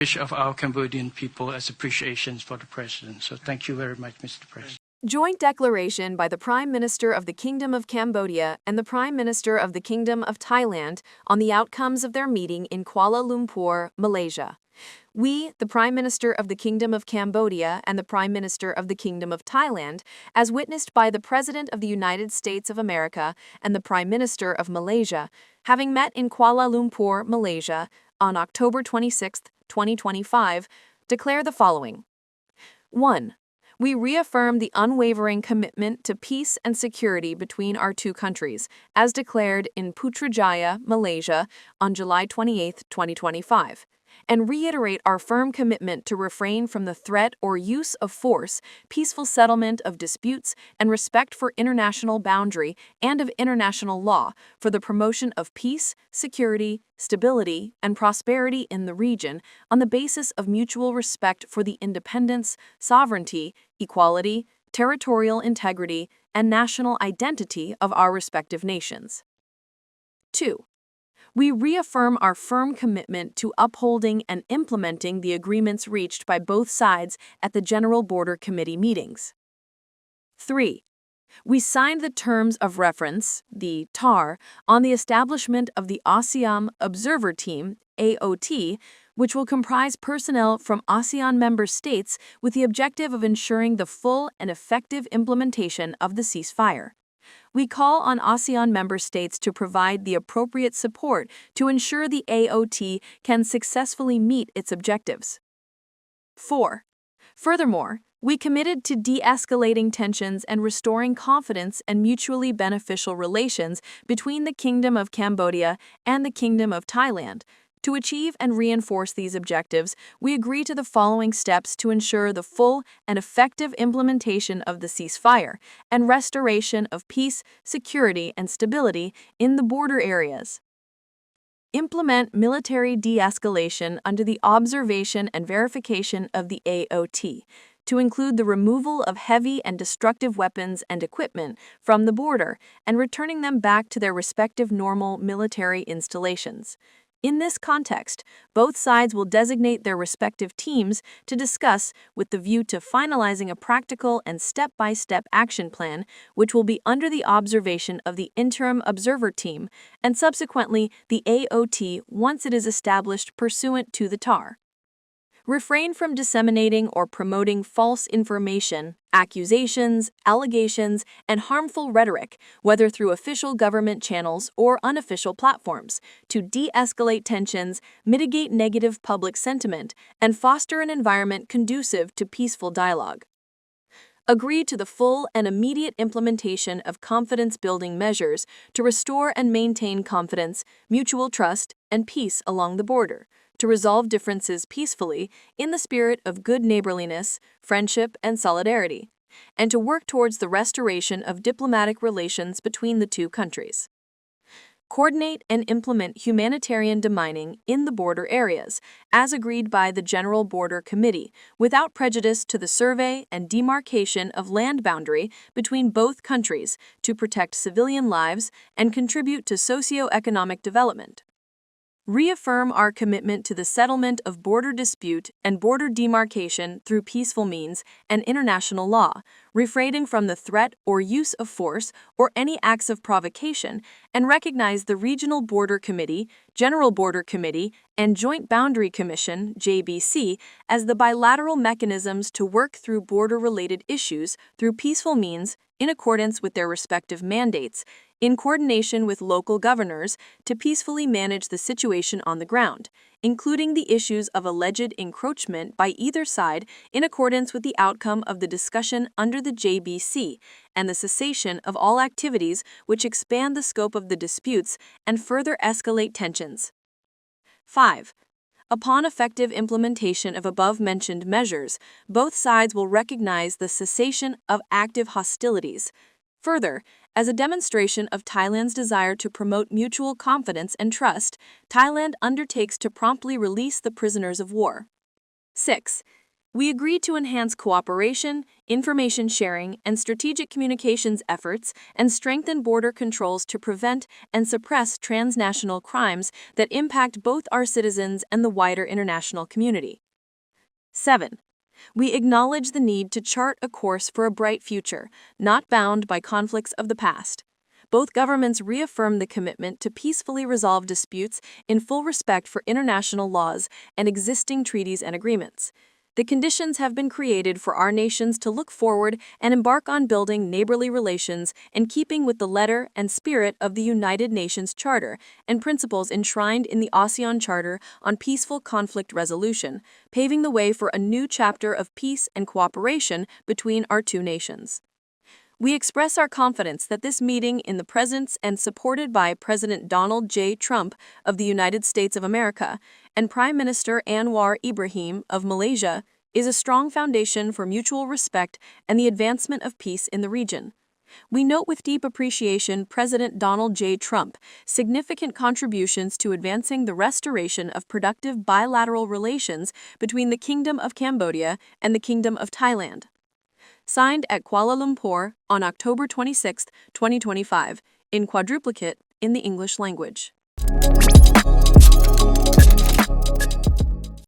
wish of our Cambodian people as appreciations for the President. So thank you very much, Mr. President. Joint declaration by the Prime Minister of the Kingdom of Cambodia and the Prime Minister of the Kingdom of Thailand on the outcomes of their meeting in Kuala Lumpur, Malaysia. We, the Prime Minister of the Kingdom of Cambodia and the Prime Minister of the Kingdom of Thailand, as witnessed by the President of the United States of America and the Prime Minister of Malaysia, having met in Kuala Lumpur, Malaysia, on October 26, 2025, declare the following. 1. We reaffirm the unwavering commitment to peace and security between our two countries, as declared in Putrajaya, Malaysia, on July 28, 2025, and reiterate our firm commitment to refrain from the threat or use of force, peaceful settlement of disputes, and respect for international boundary and of international law for the promotion of peace, security, stability, and prosperity in the region on the basis of mutual respect for the independence, sovereignty, equality, territorial integrity, and national identity of our respective nations. 2. We reaffirm our firm commitment to upholding and implementing the agreements reached by both sides at the General Border Committee meetings. 3. We signed the Terms of Reference, the TAR, on the establishment of the ASEAN Observer Team, AOT, which will comprise personnel from ASEAN member states with the objective of ensuring the full and effective implementation of the ceasefire. We call on ASEAN member states to provide the appropriate support to ensure the AOT can successfully meet its objectives. 4. Furthermore, we committed to de-escalating tensions and restoring confidence and mutually beneficial relations between the Kingdom of Cambodia and the Kingdom of Thailand. To achieve and reinforce these objectives, we agree to the following steps to ensure the full and effective implementation of the ceasefire and restoration of peace, security, and stability in the border areas. Implement military de-escalation under the observation and verification of the AOT, to include the removal of heavy and destructive weapons and equipment from the border and returning them back to their respective normal military installations. In this context, both sides will designate their respective teams to discuss with the view to finalizing a practical and step-by-step action plan, which will be under the observation of the Interim Observer Team and subsequently the AOT once it is established pursuant to the TAR. Refrain from disseminating or promoting false information, accusations, allegations, and harmful rhetoric, whether through official government channels or unofficial platforms, to de-escalate tensions, mitigate negative public sentiment, and foster an environment conducive to peaceful dialogue. Agree to the full and immediate implementation of confidence-building measures to restore and maintain confidence, mutual trust, and peace along the border, to resolve differences peacefully in the spirit of good neighborliness, friendship, and solidarity, and to work towards the restoration of diplomatic relations between the two countries. Coordinate and implement humanitarian demining in the border areas, as agreed by the General Border Committee, without prejudice to the survey and demarcation of land boundary between both countries to protect civilian lives and contribute to socio-economic development. Reaffirm our commitment to the settlement of border dispute and border demarcation through peaceful means and international law, refraining from the threat or use of force or any acts of provocation, and recognize the Regional Border Committee, General Border Committee, and Joint Boundary Commission (JBC) as the bilateral mechanisms to work through border-related issues through peaceful means in accordance with their respective mandates, in coordination with local governors to peacefully manage the situation on the ground, including the issues of alleged encroachment by either side in accordance with the outcome of the discussion under the JBC, and the cessation of all activities which expand the scope of the disputes and further escalate tensions. 5. Upon effective implementation of above-mentioned measures, both sides will recognize the cessation of active hostilities. Further, as a demonstration of Thailand's desire to promote mutual confidence and trust, Thailand undertakes to promptly release the prisoners of war. 6. We agreed to enhance cooperation, information sharing, and strategic communications efforts and strengthen border controls to prevent and suppress transnational crimes that impact both our citizens and the wider international community. 7. We acknowledge the need to chart a course for a bright future, not bound by conflicts of the past. Both governments reaffirmed the commitment to peacefully resolve disputes in full respect for international laws and existing treaties and agreements. The conditions have been created for our nations to look forward and embark on building neighborly relations in keeping with the letter and spirit of the United Nations Charter and principles enshrined in the ASEAN Charter on Peaceful Conflict Resolution, paving the way for a new chapter of peace and cooperation between our two nations. We express our confidence that this meeting, in the presence and supported by President Donald J. Trump of the United States of America and Prime Minister Anwar Ibrahim of Malaysia, is a strong foundation for mutual respect and the advancement of peace in the region. We note with deep appreciation President Donald J. Trump's significant contributions to advancing the restoration of productive bilateral relations between the Kingdom of Cambodia and the Kingdom of Thailand. Signed at Kuala Lumpur on October 26, 2025, in quadruplicate in the English language.